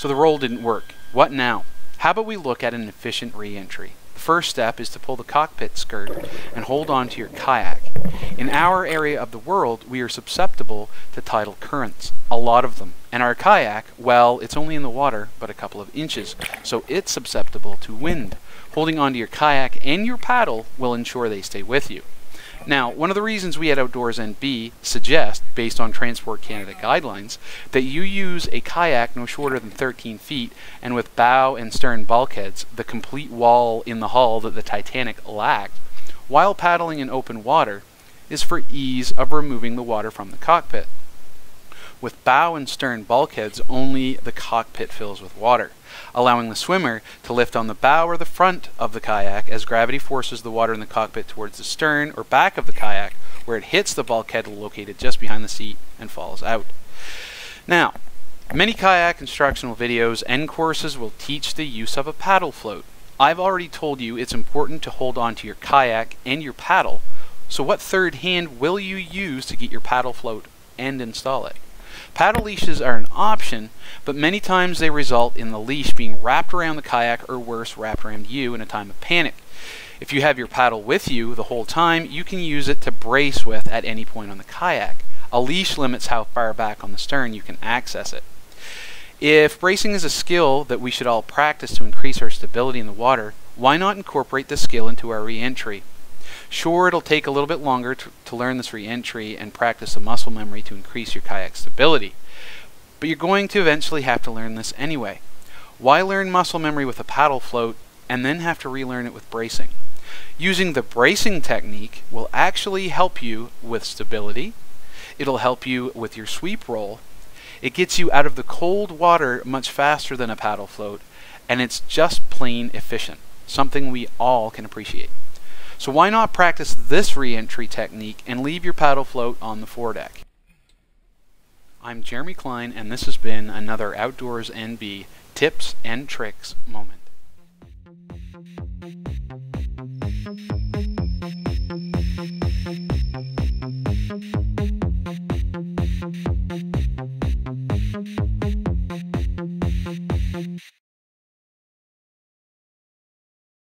So the roll didn't work. What now? How about we look at an efficient re-entry? The first step is to pull the cockpit skirt and hold on to your kayak. In our area of the world, we are susceptible to tidal currents, a lot of them. And our kayak, well, it's only in the water, but a couple of inches, so it's susceptible to wind. Holding onto your kayak and your paddle will ensure they stay with you. Now, one of the reasons we at OutdoorsNB suggest, based on Transport Canada guidelines, that you use a kayak no shorter than 13 feet and with bow and stern bulkheads, the complete wall in the hull that the Titanic lacked, while paddling in open water, is for ease of removing the water from the cockpit. With bow and stern bulkheads, only the cockpit fills with water, allowing the swimmer to lift on the bow or the front of the kayak as gravity forces the water in the cockpit towards the stern or back of the kayak, where it hits the bulkhead located just behind the seat and falls out. Now, many kayak instructional videos and courses will teach the use of a paddle float. I've already told you it's important to hold on to your kayak and your paddle, so what third hand will you use to get your paddle float and install it? Paddle leashes are an option, but many times they result in the leash being wrapped around the kayak or worse, wrapped around you in a time of panic. If you have your paddle with you the whole time, you can use it to brace with at any point on the kayak. A leash limits how far back on the stern you can access it. If bracing is a skill that we should all practice to increase our stability in the water, why not incorporate this skill into our re-entry? Sure, it'll take a little bit longer to learn this re-entry and practice the muscle memory to increase your kayak stability, but you're going to eventually have to learn this anyway. Why learn muscle memory with a paddle float and then have to relearn it with bracing? Using the bracing technique will actually help you with stability. It'll help you with your sweep roll. It gets you out of the cold water much faster than a paddle float, and it's just plain efficient, something we all can appreciate. So why not practice this re-entry technique and leave your paddle float on the foredeck? I'm Jeremy Cline, and this has been another OutdoorsNB Tips and Tricks moment.